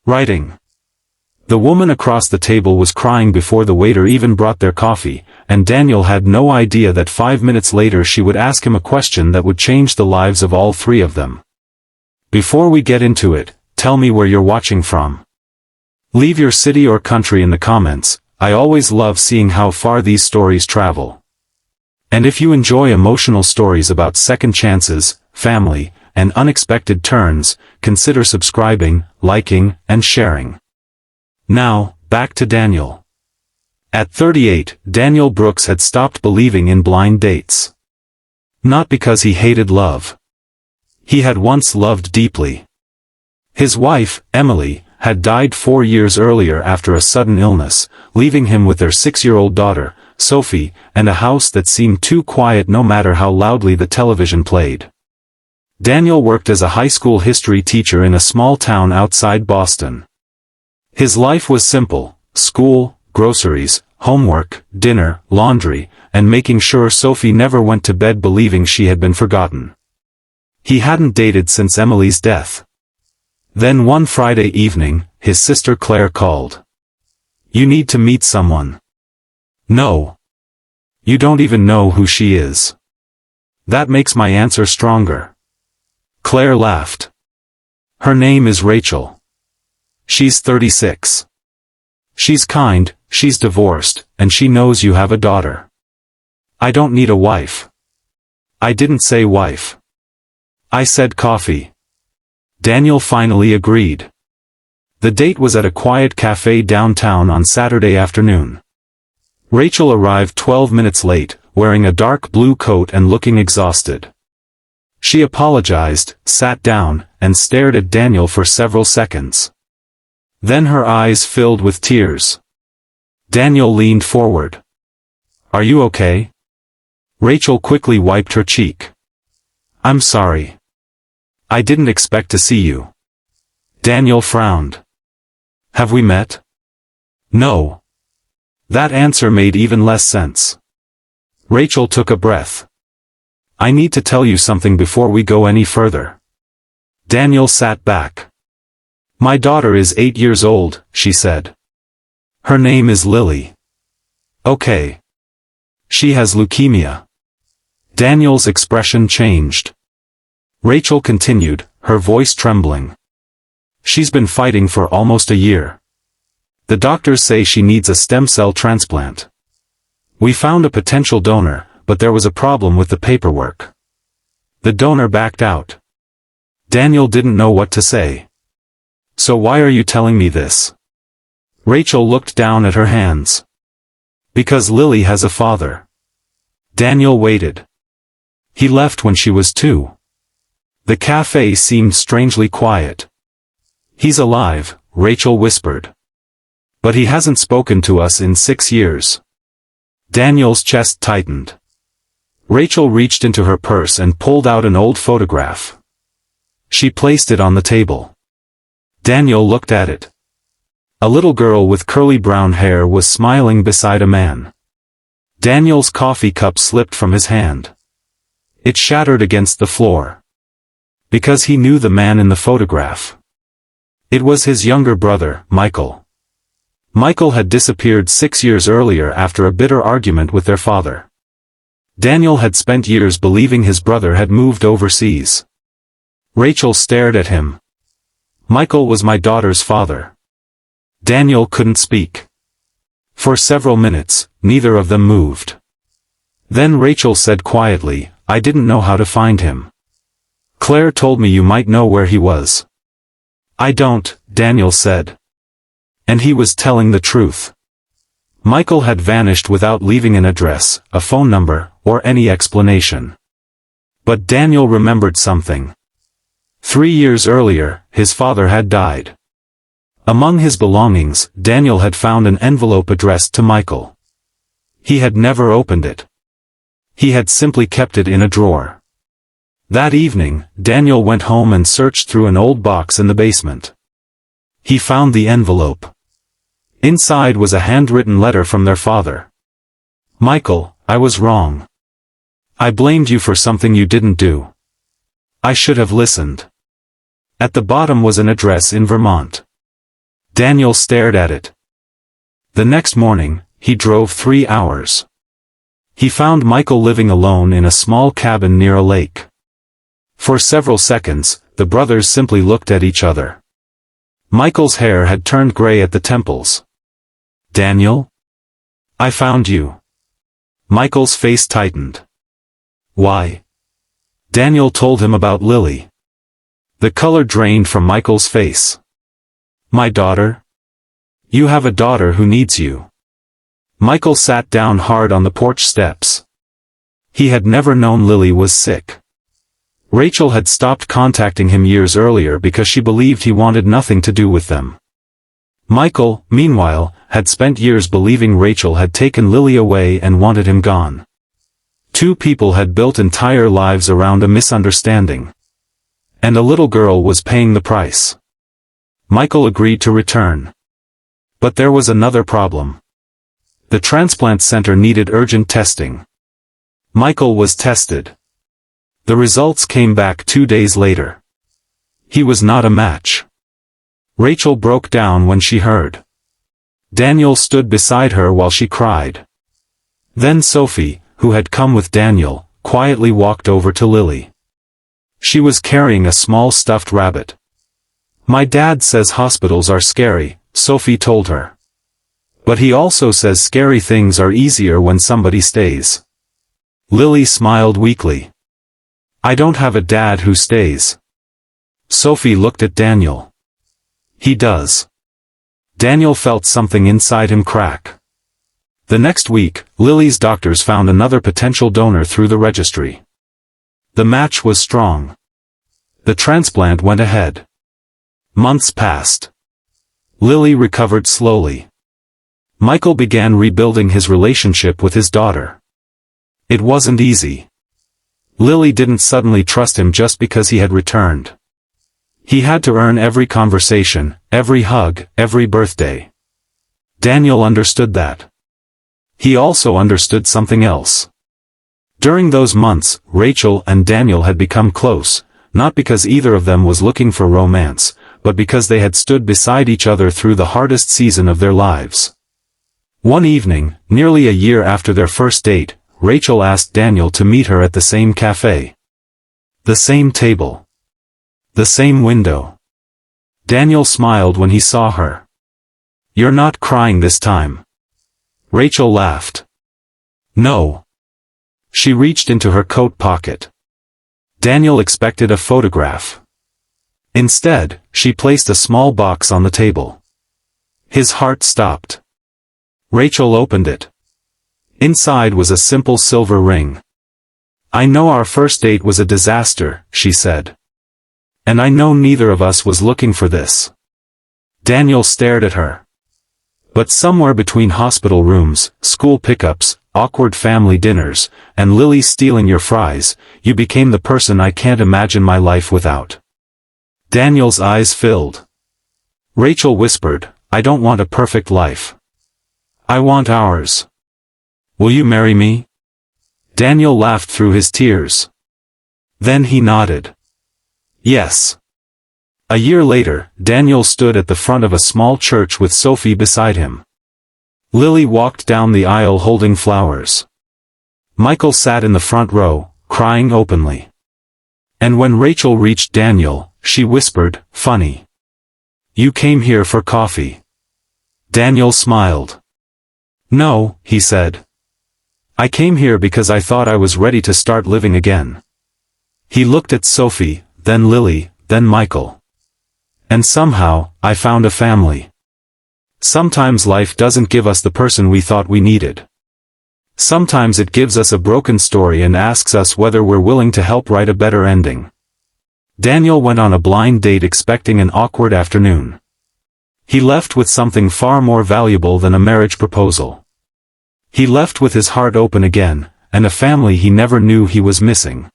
Writing. The woman across the table was crying before the waiter even brought their coffee, and Daniel had no idea that 5 minutes later she would ask him a question that would change the lives of all three of them. Before we get into it, tell me where you're watching from. Leave your city or country in the comments. I always love seeing how far these stories travel. And if you enjoy emotional stories about second chances, family, and unexpected turns, consider subscribing, liking, and sharing. Now, back to Daniel. At 38, Daniel Brooks had stopped believing in blind dates. Not because he hated love. He had once loved deeply. His wife, Emily, had died 4 years earlier after a sudden illness, leaving him with their 6-year-old daughter, Sophie, and a house that seemed too quiet no matter how loudly the television played. Daniel worked as a high school history teacher in a small town outside Boston. His life was simple: school, groceries, homework, dinner, laundry, and making sure Sophie never went to bed believing she had been forgotten. He hadn't dated since Emily's death. Then one Friday evening, his sister Claire called. "You need to meet someone." "No. You don't even know who she is." "That makes my answer stronger." Claire laughed. "Her name is Rachel. She's 36. She's kind, she's divorced, and she knows you have a daughter." "I don't need a wife." "I didn't say wife. I said coffee." Daniel finally agreed. The date was at a quiet cafe downtown on Saturday afternoon. Rachel arrived 12 minutes late, wearing a dark blue coat and looking exhausted. She apologized, sat down, and stared at Daniel for several seconds. Then her eyes filled with tears. Daniel leaned forward. "Are you okay?" Rachel quickly wiped her cheek. "I'm sorry. I didn't expect to see you." Daniel frowned. "Have we met?" "No." That answer made even less sense. Rachel took a breath. "I need to tell you something before we go any further." Daniel sat back. "My daughter is 8 years old," she said. "Her name is Lily." "Okay. She has leukemia." Daniel's expression changed. Rachel continued, her voice trembling. "She's been fighting for almost a year. The doctors say she needs a stem cell transplant. We found a potential donor, but there was a problem with the paperwork. The donor backed out." Daniel didn't know what to say. "So why are you telling me this?" Rachel looked down at her hands. "Because Lily has a father." Daniel waited. "He left when she was 2. The cafe seemed strangely quiet. "He's alive," Rachel whispered. "But he hasn't spoken to us in 6 years." Daniel's chest tightened. Rachel reached into her purse and pulled out an old photograph. She placed it on the table. Daniel looked at it. A little girl with curly brown hair was smiling beside a man. Daniel's coffee cup slipped from his hand. It shattered against the floor. Because he knew the man in the photograph. It was his younger brother, Michael. Michael had disappeared 6 years earlier after a bitter argument with their father. Daniel had spent years believing his brother had moved overseas. Rachel stared at him. "Michael was my daughter's father." Daniel couldn't speak. For several minutes, neither of them moved. Then Rachel said quietly, "I didn't know how to find him. Claire told me you might know where he was." "I don't," Daniel said. And he was telling the truth. Michael had vanished without leaving an address, a phone number, or any explanation. But Daniel remembered something. 3 years earlier, his father had died. Among his belongings, Daniel had found an envelope addressed to Michael. He had never opened it. He had simply kept it in a drawer. That evening, Daniel went home and searched through an old box in the basement. He found the envelope. Inside was a handwritten letter from their father. "Michael, I was wrong. I blamed you for something you didn't do. I should have listened." At the bottom was an address in Vermont. Daniel stared at it. The next morning, he drove 3 hours. He found Michael living alone in a small cabin near a lake. For several seconds, the brothers simply looked at each other. Michael's hair had turned gray at the temples. "Daniel? I found you." Michael's face tightened. "Why?" Daniel told him about Lily. The color drained from Michael's face. "My daughter? You have a daughter who needs you." Michael sat down hard on the porch steps. He had never known Lily was sick. Rachel had stopped contacting him years earlier because she believed he wanted nothing to do with them. Michael, meanwhile, had spent years believing Rachel had taken Lily away and wanted him gone. Two people had built entire lives around a misunderstanding. And a little girl was paying the price. Michael agreed to return. But there was another problem. The transplant center needed urgent testing. Michael was tested. The results came back 2 days later. He was not a match. Rachel broke down when she heard. Daniel stood beside her while she cried. Then Sophie, who had come with Daniel, quietly walked over to Lily. She was carrying a small stuffed rabbit. "My dad says hospitals are scary," Sophie told her. "But he also says scary things are easier when somebody stays." Lily smiled weakly. "I don't have a dad who stays." Sophie looked at Daniel. "He does." Daniel felt something inside him crack. The next week, Lily's doctors found another potential donor through the registry. The match was strong. The transplant went ahead. Months passed. Lily recovered slowly. Michael began rebuilding his relationship with his daughter. It wasn't easy. Lily didn't suddenly trust him just because he had returned. He had to earn every conversation, every hug, every birthday. Daniel understood that. He also understood something else. During those months, Rachel and Daniel had become close, not because either of them was looking for romance, but because they had stood beside each other through the hardest season of their lives. One evening, nearly a year after their first date, Rachel asked Daniel to meet her at the same cafe. The same table. The same window. Daniel smiled when he saw her. "You're not crying this time." Rachel laughed. "No." She reached into her coat pocket. Daniel expected a photograph. Instead, she placed a small box on the table. His heart stopped. Rachel opened it. Inside was a simple silver ring. "I know our first date was a disaster," she said. "And I know neither of us was looking for this." Daniel stared at her. But somewhere between hospital rooms, school pickups, awkward family dinners, and Lily stealing your fries, you became the person I can't imagine my life without. Daniel's eyes filled. Rachel whispered, "I don't want a perfect life. I want ours. Will you marry me?" Daniel laughed through his tears. Then he nodded. Yes. A year later, Daniel stood at the front of a small church with Sophie beside him. Lily walked down the aisle holding flowers. Michael sat in the front row, crying openly. And when Rachel reached Daniel, she whispered, "Funny. You came here for coffee." Daniel smiled. "No," he said. "I came here because I thought I was ready to start living again." He looked at Sophie, then Lily, then Michael. "And somehow, I found a family." Sometimes life doesn't give us the person we thought we needed. Sometimes it gives us a broken story and asks us whether we're willing to help write a better ending. Daniel went on a blind date expecting an awkward afternoon. He left with something far more valuable than a marriage proposal. He left with his heart open again, and a family he never knew he was missing.